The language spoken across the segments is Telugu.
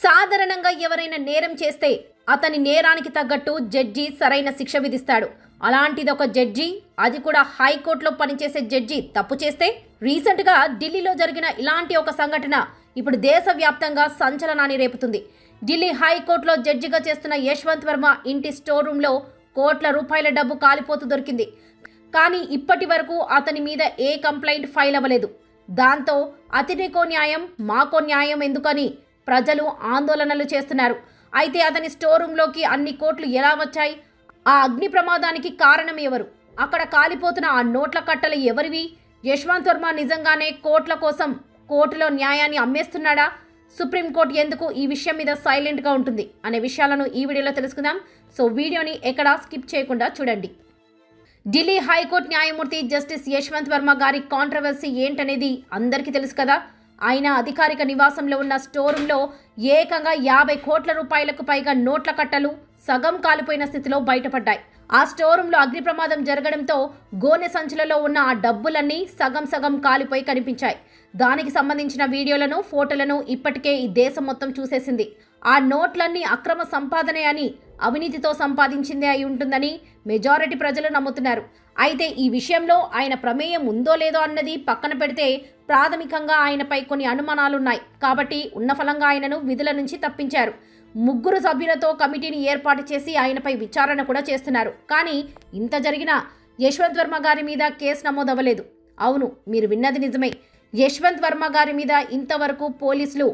సాధారణంగా ఎవరైనా నేరం చేస్తే అతని నేరానికి తగ్గట్టు జడ్జి సరైన శిక్ష విధిస్తాడు. అలాంటిది ఒక జడ్జి, అది కూడా హైకోర్టులో పనిచేసే జడ్జి తప్పు చేస్తే రీసెంట్గా ఢిల్లీలో జరిగిన ఇలాంటి ఒక సంఘటన ఇప్పుడు దేశవ్యాప్తంగా సంచలనాన్ని రేపుతుంది. ఢిల్లీ హైకోర్టులో జడ్జిగా చేస్తున్న యశ్వంత్ వర్మ ఇంటి స్టోర్ రూమ్లో కోట్ల రూపాయల డబ్బు కాలిపోతూ దొరికింది. కానీ ఇప్పటి వరకు అతని మీద ఏ కంప్లైంట్ ఫైల్ అవ్వలేదు. దాంతో అతనికో న్యాయం మాకో న్యాయం ఎందుకని ప్రజలు ఆందోళనలు చేస్తున్నారు. అయితే అతని స్టోర్ రూమ్లోకి అన్ని కోట్లు ఎలా వచ్చాయి? ఆ అగ్ని ప్రమాదానికి కారణం ఎవరు? అక్కడ కాలిపోతున్న ఆ నోట్ల కట్టలు ఎవరివి? యశ్వంత్ వర్మ నిజంగానే కోట్ల కోసం కోర్టులో న్యాయాన్ని అమ్మేస్తున్నాడా? సుప్రీంకోర్టు ఎందుకు ఈ విషయం మీద సైలెంట్గా ఉంటుంది అనే విషయాలను ఈ వీడియోలో తెలుసుకుందాం. సో వీడియోని ఎక్కడా స్కిప్ చేయకుండా చూడండి. ఢిల్లీ హైకోర్టు న్యాయమూర్తి జస్టిస్ యశ్వంత్ వర్మ గారి కాంట్రవర్సీ ఏంటనేది అందరికీ తెలుసు కదా. ఆయన అధికారిక నివాసంలో ఉన్న స్టోర్ రూమ్లో ఏకంగా 50 కోట్ల రూపాయలకు పైగా నోట్ల కట్టలు సగం కాలిపోయిన స్థితిలో బయటపడ్డాయి. ఆ స్టోర్ రూమ్లో అగ్ని ప్రమాదం జరగడంతో గోనె సంచులలో ఉన్న ఆ డబ్బులన్నీ సగం సగం కాలిపోయి కనిపించాయి. దానికి సంబంధించిన వీడియోలను, ఫోటోలను ఇప్పటికే ఈ దేశం మొత్తం చూసేసింది. ఆ నోట్లన్నీ అక్రమ సంపాదనే అని, అవినీతితో సంపాదించిందే అయి ఉంటుందని మెజారిటీ ప్రజలు నమ్ముతున్నారు. అయితే ఈ విషయంలో ఆయన ప్రమేయం ఉందో లేదో అన్నది పక్కన పెడితే ప్రాథమికంగా ఆయనపై కొన్ని అనుమానాలున్నాయి. కాబట్టి ఉన్న ఫలంగా ఆయనను విధుల నుంచి తప్పించారు. 3 సభ్యులతో కమిటీని ఏర్పాటు చేసి ఆయనపై విచారణ కూడా చేస్తున్నారు. కానీ ఇంత జరిగినా యశ్వంత్ వర్మ గారి మీద కేసు నమోదవ్వలేదు. అవును, మీరు విన్నది నిజమే. యశ్వంత్ వర్మ గారి మీద ఇంతవరకు పోలీసులు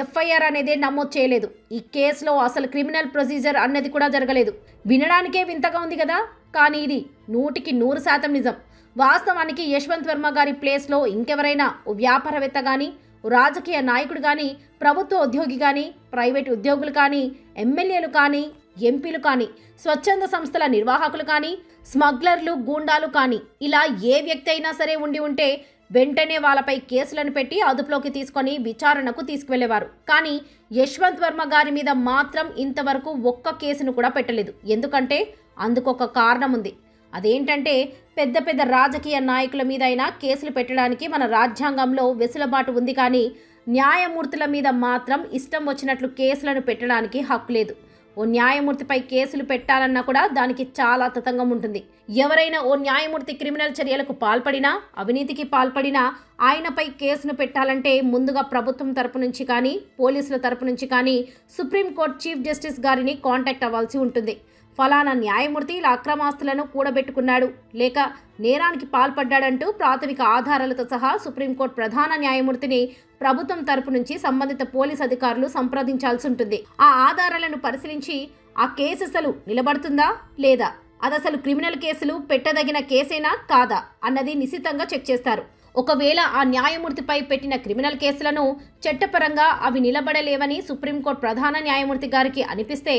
ఎఫ్ఐఆర్ అనేదే నమోదు చేయలేదు. ఈ కేసులో అసలు క్రిమినల్ ప్రొసీజర్ అన్నది కూడా జరగలేదు. వినడానికే వింతగా ఉంది కదా, కానీ ఇది 100% నిజం. వాస్తవానికి యశ్వంత్ వర్మ గారి ప్లేస్లో ఇంకెవరైనా ఓ వ్యాపారవేత్త కానీ, ఓ రాజకీయ నాయకుడు కానీ, ప్రభుత్వ ఉద్యోగి కానీ, ప్రైవేట్ ఉద్యోగులు కానీ, ఎమ్మెల్యేలు కానీ, ఎంపీలు కానీ, స్వచ్ఛంద సంస్థల నిర్వాహకులు కానీ, స్మగ్లర్లు, గూండాలు కానీ, ఇలా ఏ వ్యక్తి అయినా సరే ఉంటే వెంటనే వాళ్ళపై కేసులను పెట్టి అదుపులోకి తీసుకొని విచారణకు తీసుకువెళ్లేవారు. కానీ యశ్వంత్ వర్మ గారి మీద మాత్రం ఇంతవరకు ఒక్క కేసును కూడా పెట్టలేదు. ఎందుకంటే అందుకొక కారణం ఉంది. అదేంటంటే పెద్ద పెద్ద రాజకీయ నాయకుల మీద అయినా కేసులు పెట్టడానికి మన రాజ్యాంగంలో వెసులుబాటు ఉంది. కానీ న్యాయమూర్తుల మీద మాత్రం ఇష్టం వచ్చినట్లు కేసులను పెట్టడానికి హక్కు లేదు. ఓ న్యాయమూర్తిపై కేసులు పెట్టాలన్నా కూడా దానికి చాలా తతంగం ఉంటుంది. ఎవరైనా ఓ న్యాయమూర్తి క్రిమినల్ చర్యలకు పాల్పడినా, అవినీతికి పాల్పడినా ఆయనపై కేసును పెట్టాలంటే ముందుగా ప్రభుత్వం తరపు నుంచి కానీ, పోలీసుల తరపు నుంచి కానీ సుప్రీంకోర్టు చీఫ్ జస్టిస్ గారిని కాంటాక్ట్ అవ్వాల్సి ఉంటుంది. ఫలానా న్యాయమూర్తి ఇలా అక్రమాస్తులను కూడబెట్టుకున్నాడు, లేక నేరానికి పాల్పడ్డాడంటూ ప్రాథమిక ఆధారాలతో సహా సుప్రీంకోర్టు ప్రధాన న్యాయమూర్తిని ప్రభుత్వం తరపు నుంచి సంబంధిత పోలీస్ అధికారులు సంప్రదించాల్సి ఉంటుంది. ఆ ఆధారాలను పరిశీలించి ఆ కేసు అసలు నిలబడుతుందా లేదా, అదసలు క్రిమినల్ కేసులు పెట్టదగిన కేసేనా కాదా అన్నది నిశితంగా చెక్ చేస్తారు. ఒకవేళ ఆ న్యాయమూర్తిపై పెట్టిన క్రిమినల్ కేసులను చట్టపరంగా అవి నిలబడలేవని సుప్రీంకోర్టు ప్రధాన న్యాయమూర్తి గారికి అనిపిస్తే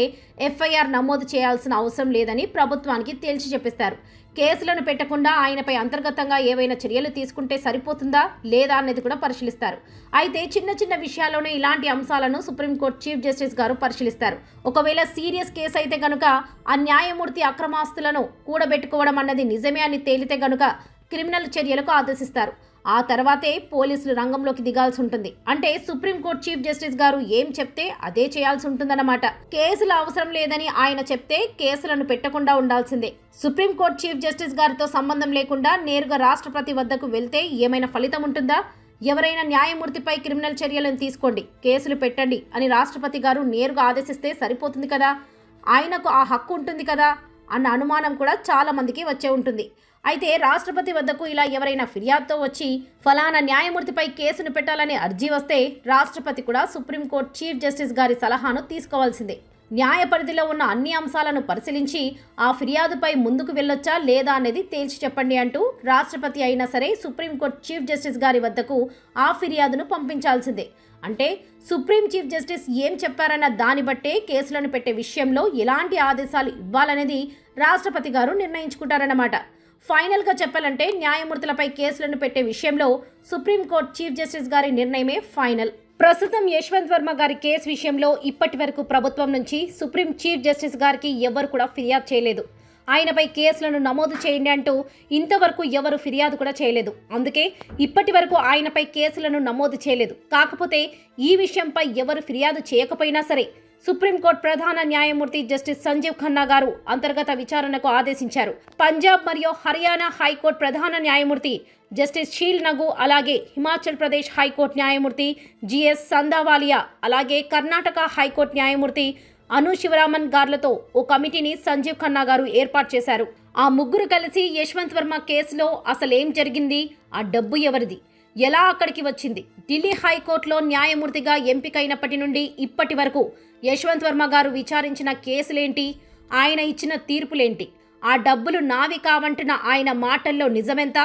ఎఫ్ఐఆర్ నమోదు చేయాల్సిన అవసరం లేదని ప్రభుత్వానికి తేల్చి చెప్పిస్తారు. కేసులను పెట్టకుండా ఆయనపై అంతర్గతంగా ఏవైనా చర్యలు తీసుకుంటే సరిపోతుందా లేదా అన్నది కూడా పరిశీలిస్తారు. అయితే చిన్న చిన్న విషయాల్లోనే ఇలాంటి అంశాలను సుప్రీంకోర్టు చీఫ్ జస్టిస్ గారు పరిశీలిస్తారు. ఒకవేళ సీరియస్ కేసు అయితే గనుక ఆ న్యాయమూర్తి అక్రమాస్తులను కూడబెట్టుకోవడం అన్నది నిజమే అని తేలితే గనుక క్రిమినల్ చర్యలకు ఆదేశిస్తారు. ఆ తర్వాతే పోలీసులు రంగంలోకి దిగాల్సి ఉంటుంది. అంటే సుప్రీంకోర్టు చీఫ్ జస్టిస్ గారు ఏం చెప్తే అదే చేయాల్సి ఉంటుందన్నమాట. కేసులు అవసరం లేదని ఆయన చెప్తే కేసులను పెట్టకుండా ఉండాల్సిందే. సుప్రీంకోర్టు చీఫ్ జస్టిస్ గారితో సంబంధం లేకుండా నేరుగా రాష్ట్రపతి వద్దకు వెళ్తే ఏమైనా ఫలితం ఉంటుందా? ఎవరైనా న్యాయమూర్తిపై క్రిమినల్ చర్యలను తీసుకోండి, కేసులు పెట్టండి అని రాష్ట్రపతి గారు నేరుగా ఆదేశిస్తే సరిపోతుంది కదా, ఆయనకు ఆ హక్కు ఉంటుంది కదా అన్న అనుమానం కూడా చాలా మందికి వచ్చే ఉంటుంది. అయితే రాష్ట్రపతి వద్దకు ఇలా ఎవరైనా ఫిర్యాదుతో వచ్చి ఫలానా న్యాయమూర్తిపై కేసును పెట్టాలనే అర్జీ వస్తే రాష్ట్రపతి కూడా సుప్రీంకోర్టు చీఫ్ జస్టిస్ గారి సలహాను తీసుకోవాల్సిందే. న్యాయ పరిధిలో ఉన్న అన్ని అంశాలను పరిశీలించి ఆ ఫిర్యాదుపై ముందుకు వెళ్ళొచ్చా లేదా అనేది తేల్చి చెప్పండి అంటూ రాష్ట్రపతి అయినా సరే సుప్రీంకోర్టు చీఫ్ జస్టిస్ గారి వద్దకు ఆ ఫిర్యాదును పంపించాల్సిందే. అంటే సుప్రీం చీఫ్ జస్టిస్ ఏం చెప్పారన్న దాన్ని బట్టే కేసులను పెట్టే విషయంలో ఎలాంటి ఆదేశాలు ఇవ్వాలనేది రాష్ట్రపతి గారు నిర్ణయించుకుంటారన్నమాట. ఫైనల్గా చెప్పాలంటే న్యాయమూర్తులపై కేసులను పెట్టే విషయంలో సుప్రీంకోర్టు చీఫ్ జస్టిస్ గారి నిర్ణయమే ఫైనల్. ప్రస్తుతం యశ్వంత్ వర్మ గారి కేసు విషయంలో ఇప్పటి వరకు ప్రభుత్వం నుంచి సుప్రీం చీఫ్ జస్టిస్ గారికి ఎవరు కూడా ఫిర్యాదు చేయలేదు. ఆయనపై కేసులను నమోదు చేయండి అంటూ ఇంతవరకు ఎవరు ఫిర్యాదు కూడా చేయలేదు. అందుకే ఇప్పటి వరకు ఆయనపై కేసులను నమోదు చేయలేదు. కాకపోతే ఈ విషయంపై ఎవరు ఫిర్యాదు చేయకపోయినా సరే సుప్రీంకోర్టు ప్రధాన న్యాయమూర్తి జస్టిస్ సంజీవ్ ఖన్నా గారు అంతర్గత విచారణకు ఆదేశించారు. పంజాబ్ మరియు హర్యానా హైకోర్టు ప్రధాన న్యాయమూర్తి జస్టిస్ షీల్ నగు, అలాగే హిమాచల్ ప్రదేశ్ హైకోర్టు న్యాయమూర్తి జిఎస్ సందావాలియా, అలాగే కర్ణాటక హైకోర్టు న్యాయమూర్తి అను శివరామన్ గార్లతో ఓ కమిటీని సంజీవ్ ఖన్నా గారు ఏర్పాటు చేశారు. ఆ ముగ్గురు కలిసి యశ్వంత్ వర్మ కేసులో అసలేం జరిగింది, ఆ డబ్బు ఎవరిది, ఎలా అక్కడికి వచ్చింది, ఢిల్లీ హైకోర్టులో న్యాయమూర్తిగా ఎంపికైనప్పటి నుండి ఇప్పటి వరకు యశ్వంత్ వర్మ గారు విచారించిన కేసులేంటి, ఆయన ఇచ్చిన తీర్పులేంటి, ఆ డబ్బులు నావి కావంటున్న ఆయన మాటల్లో నిజమెంత,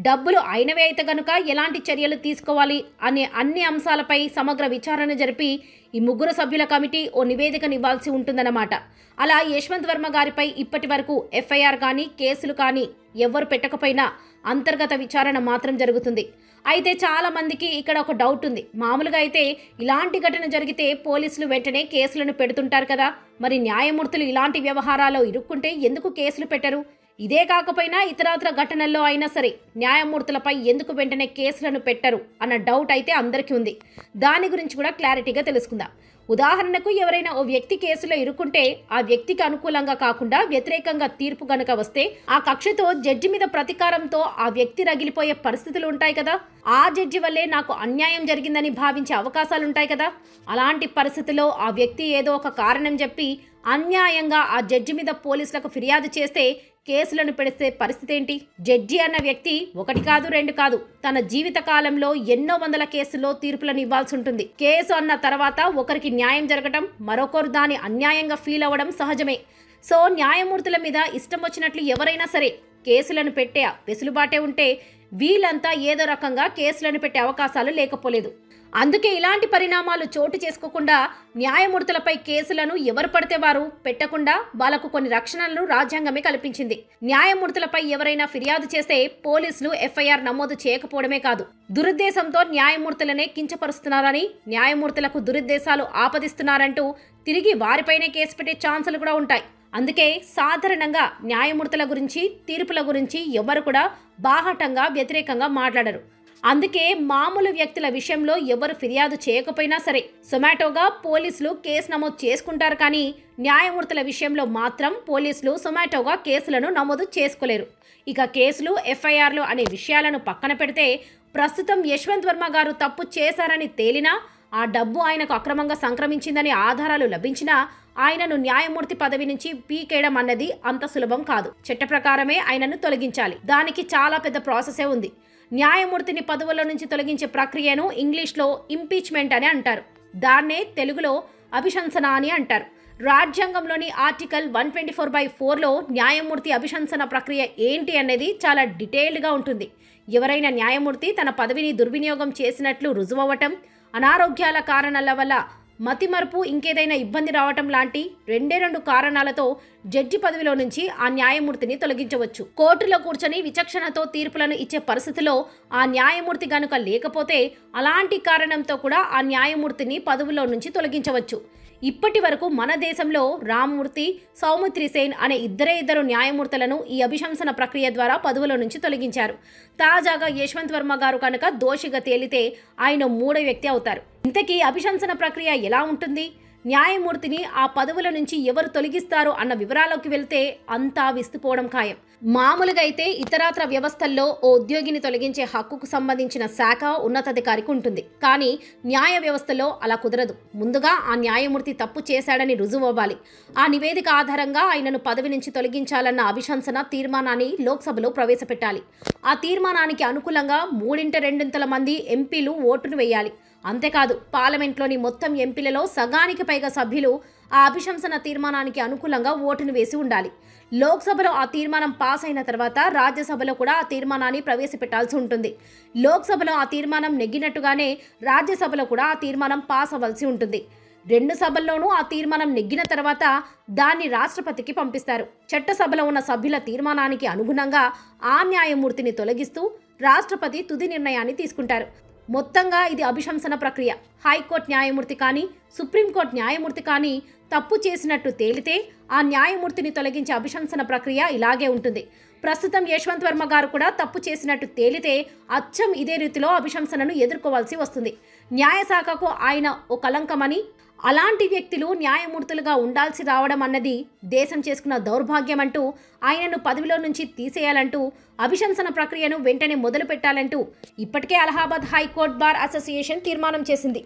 డబ్బులు ఆయనవే అయితే గనుక ఎలాంటి చర్యలు తీసుకోవాలి అనే అన్ని అంశాలపై సమగ్ర విచారణ జరిపి ఈ ముగ్గురు సభ్యుల కమిటీ ఓ నివేదికనివ్వాల్సి ఉంటుందన్నమాట. అలా యశ్వంత్ వర్మ గారిపై ఇప్పటి వరకు ఎఫ్ఐఆర్ కానీ కేసులు కానీ ఎవ్వరు పెట్టకపోయినా అంతర్గత విచారణ మాత్రం జరుగుతుంది. అయితే చాలా మందికి ఇక్కడ ఒక డౌట్ ఉంది. మామూలుగా అయితే ఇలాంటి ఘటన జరిగితే పోలీసులు వెంటనే కేసులను పెడుతుంటారు కదా, మరి న్యాయమూర్తులు ఇలాంటి వ్యవహారాల్లో ఇరుక్కుంటే ఎందుకు కేసులు పెట్టరు? ఇదే కాకపోయినా ఇతరత్ర ఘటనల్లో అయినా సరే న్యాయమూర్తులపై ఎందుకు వెంటనే కేసులను పెట్టరు అన్న డౌట్ అయితే అందరికీ ఉంది. దాని గురించి కూడా క్లారిటీగా తెలుసుకుందాం. ఉదాహరణకు ఎవరైనా ఓ వ్యక్తి కేసులో ఇరుక్కుంటే ఆ వ్యక్తికి అనుకూలంగా కాకుండా వ్యతిరేకంగా తీర్పు గనుక వస్తే ఆ కక్షతో జడ్జి మీద ప్రతీకారంతో ఆ వ్యక్తి రగిలిపోయే పరిస్థితులు ఉంటాయి కదా. ఆ జడ్జి వల్లే నాకు అన్యాయం జరిగిందని భావించే అవకాశాలుంటాయి కదా. అలాంటి పరిస్థితుల్లో ఆ వ్యక్తి ఏదో ఒక కారణం చెప్పి అన్యాయంగా ఆ జడ్జి మీద పోలీసులకు ఫిర్యాదు చేస్తే కేసులను పెడితే పరిస్థితి ఏంటి? జడ్జి అన్న వ్యక్తి ఒకటి కాదు రెండు కాదు, తన జీవిత కాలంలో ఎన్నో వందల కేసుల్లో తీర్పులను ఇవ్వాల్సి ఉంటుంది. కేసు అన్న తర్వాత ఒకరికి న్యాయం జరగటం, మరొకరు దాని అన్యాయంగా ఫీల్ అవ్వడం సహజమే. సో న్యాయమూర్తుల మీద ఇష్టం వచ్చినట్లు ఎవరైనా సరే కేసులను పెట్టే వెసులుబాటే ఉంటే వీళ్ళంతా ఏదో రకంగా కేసులను పెట్టే అవకాశాలు లేకపోలేదు. అందుకే ఇలాంటి పరిణామాలు చోటు చేసుకోకుండా న్యాయమూర్తులపై కేసులను ఎవరు పడితే వారు పెట్టకుండా వాళ్లకు కొన్ని రక్షణలను రాజ్యాంగమే కల్పించింది. న్యాయమూర్తులపై ఎవరైనా ఫిర్యాదు చేస్తే పోలీసులు ఎఫ్ఐఆర్ నమోదు చేయకపోవడమే కాదు, దురుద్దేశంతో న్యాయమూర్తులనే కించపరుస్తున్నారని, న్యాయమూర్తులకు దురుద్దేశాలు ఆపదిస్తున్నారంటూ తిరిగి వారిపైనే కేసు పెట్టే ఛాన్సులు కూడా ఉంటాయి. అందుకే సాధారణంగా న్యాయమూర్తుల గురించి, తీర్పుల గురించి ఎవరు కూడా బాహాటంగా వ్యతిరేకంగా మాట్లాడరు. అందుకే మామూలు వ్యక్తుల విషయంలో ఎవరు ఫిర్యాదు చేయకపోయినా సరే జొమాటోగా పోలీసులు కేసు నమోదు చేసుకుంటారు. కానీ న్యాయమూర్తుల విషయంలో మాత్రం పోలీసులు జొమాటోగా కేసులను నమోదు చేసుకోలేరు. ఇక కేసులు, ఎఫ్ఐఆర్లు అనే విషయాలను పక్కన పెడితే ప్రస్తుతం యశ్వంత్ వర్మ గారు తప్పు చేశారని తేలినా, ఆ డబ్బు ఆయనకు అక్రమంగా సంక్రమించిందని ఆధారాలు లభించినా ఆయనను న్యాయమూర్తి పదవి నుంచి పీకేయడం అన్నది అంత సులభం కాదు. చట్ట ప్రకారమే ఆయనను తొలగించాలి. దానికి చాలా పెద్ద ప్రాసెసే ఉంది. న్యాయమూర్తిని పదవుల నుంచి తొలగించే ప్రక్రియను ఇంగ్లీష్లో ఇంపీచ్మెంట్ అని అంటారు. దాన్నే తెలుగులో అభిశంసన అని అంటారు. రాజ్యాంగంలోని ఆర్టికల్ 124/4లో న్యాయమూర్తి అభిశంసన ప్రక్రియ ఏంటి అనేది చాలా డీటెయిల్డ్గా ఉంటుంది. ఎవరైనా న్యాయమూర్తి తన పదవిని దుర్వినియోగం చేసినట్లు రుజువవ్వటం, అనారోగ్యాల కారణాల వల్ల మతిమరుపు, ఇంకేదైనా ఇబ్బంది రావటం లాంటి రెండు కారణాలతో జడ్జి పదవిలో నుంచి ఆ న్యాయమూర్తిని తొలగించవచ్చు. కోర్టులో కూర్చొని విచక్షణతో తీర్పులను ఇచ్చే పరిస్థితిలో ఆ న్యాయమూర్తి గనుక లేకపోతే అలాంటి కారణంతో కూడా ఆ న్యాయమూర్తిని పదవిలో నుంచి తొలగించవచ్చు. ఇప్పటి వరకు మన దేశంలో రామ్మూర్తి, సౌమిత్రి సేన్ అనే ఇద్దరు న్యాయమూర్తులను ఈ అభిశంసన ప్రక్రియ ద్వారా పదవుల నుంచి తొలగించారు. తాజాగా యశ్వంత్ వర్మ గారు కనుక దోషిగా తేలితే ఆయన మూడో వ్యక్తి అవుతారు. ఇంతకీ అభిశంసన ప్రక్రియ ఎలా ఉంటుంది? న్యాయమూర్తిని ఆ పదవుల నుంచి ఎవరు తొలగిస్తారు అన్న వివరాల్లోకి వెళ్తే అంతా విస్తుపోవడం ఖాయం. మామూలుగా అయితే ఇతరత్ర వ్యవస్థల్లో ఓ ఉద్యోగిని తొలగించే హక్కుకు సంబంధించిన శాఖ ఉన్నతాధికారికి ఉంటుంది. కానీ న్యాయ వ్యవస్థలో అలా కుదరదు. ముందుగా ఆ న్యాయమూర్తి తప్పు చేశాడని రుజువవ్వాలి. ఆ నివేదిక ఆధారంగా ఆయనను పదవి నుంచి తొలగించాలన్న అభిశంసన తీర్మానాన్ని లోక్సభలో ప్రవేశపెట్టాలి. ఆ తీర్మానానికి అనుకూలంగా 3/2 మంది ఎంపీలు ఓటును వేయాలి. అంతేకాదు పార్లమెంట్లోని మొత్తం ఎంపీలలో సగానికి పైగా సభ్యులు ఆ అభిశంసన తీర్మానానికి అనుకూలంగా ఓటును వేసి ఉండాలి. లోక్సభలో ఆ తీర్మానం పాస్ అయిన తర్వాత రాజ్యసభలో కూడా ఆ తీర్మానాన్ని ప్రవేశపెట్టాల్సి ఉంటుంది. లోక్సభలో ఆ తీర్మానం నెగ్గినట్టుగానే రాజ్యసభలో కూడా ఆ తీర్మానం పాస్ అవ్వాల్సి ఉంటుంది. 2 సభల్లోనూ ఆ తీర్మానం నెగ్గిన తర్వాత దాన్ని రాష్ట్రపతికి పంపిస్తారు. చట్టసభలో ఉన్న సభ్యుల తీర్మానానికి అనుగుణంగా ఆ న్యాయమూర్తిని తొలగిస్తూ రాష్ట్రపతి తుది నిర్ణయాన్ని తీసుకుంటారు. మొత్తంగా ఇది అభిశంసన ప్రక్రియ. హైకోర్టు న్యాయమూర్తి కానీ సుప్రీంకోర్టు న్యాయమూర్తి కానీ తప్పు చేసినట్టు తేలితే ఆ న్యాయమూర్తిని తొలగించే అభిశంసన ప్రక్రియ ఇలాగే ఉంటుంది. ప్రస్తుతం యశ్వంత్ వర్మ గారు కూడా తప్పు చేసినట్టు తేలితే అచ్చం ఇదే రీతిలో అభిశంసనను ఎదుర్కోవాల్సి వస్తుంది. న్యాయశాఖకు ఆయన ఓ కలంకమని, అలాంటి వ్యక్తులు న్యాయమూర్తులుగా ఉండాల్సి రావడం అన్నది దేశం చేసుకున్న దౌర్భాగ్యం అంటూ ఆయనను పదవిలో నుంచి తీసేయాలంటూ అభిశంసన ప్రక్రియను వెంటనే మొదలు పెట్టాలంటూ ఇప్పటికే అలహాబాద్ హైకోర్టు బార్ అసోసియేషన్ తీర్మానం చేసింది.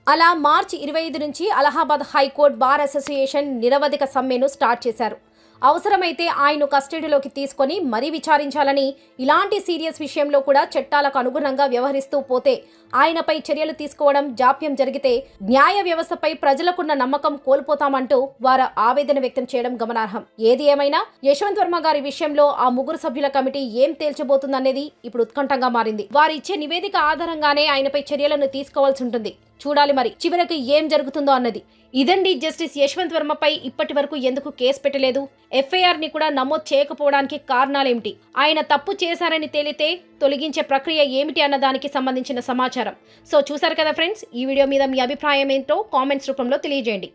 అలా మార్చి 25 నుంచి అలహాబాద్ హైకోర్టు బార్ అసోసియేషన్ నిరవధిక సమ్మెను స్టార్ట్ చేశారు. అవసరమైతే ఆయన్ను కస్టడీలోకి తీసుకొని మరీ విచారించాలని, ఇలాంటి సీరియస్ విషయంలో కూడా చట్టాలకు అనుగుణంగా వ్యవహరిస్తూ పోతే ఆయనపై చర్యలు తీసుకోవడం జాప్యం జరిగితే న్యాయ వ్యవస్థపై ప్రజలకున్న నమ్మకం కోల్పోతామంటూ వారు ఆవేదన వ్యక్తం చేయడం గమనార్హం. ఏది ఏమైనా యశ్వంత్ వర్మ గారి విషయంలో ఆ 3 సభ్యుల కమిటీ ఏం తేల్చబోతుందనేది ఇప్పుడు ఉత్కంఠంగా మారింది. వారు ఇచ్చే నివేదిక ఆధారంగానే ఆయనపై చర్యలను తీసుకోవాల్సి ఉంటుంది. చూడాలి మరి చివరికి ఏం జరుగుతుందో అన్నది. ఇదండి జస్టిస్ యశ్వంత్ వర్మపై ఇప్పటి వరకు ఎందుకు కేసు పెట్టలేదు, ఎఫ్ఐఆర్ ని కూడా నమోదు చేయకపోవడానికి కారణాలేమిటి, ఆయన తప్పు చేశారని తేలితే తొలగించే ప్రక్రియ ఏమిటి అన్న దానికి సంబంధించిన సమాచారం. సో చూసారు కదా ఫ్రెండ్స్, ఈ వీడియో మీద మీ అభిప్రాయం ఏంటో కామెంట్స్ రూపంలో తెలియజేయండి.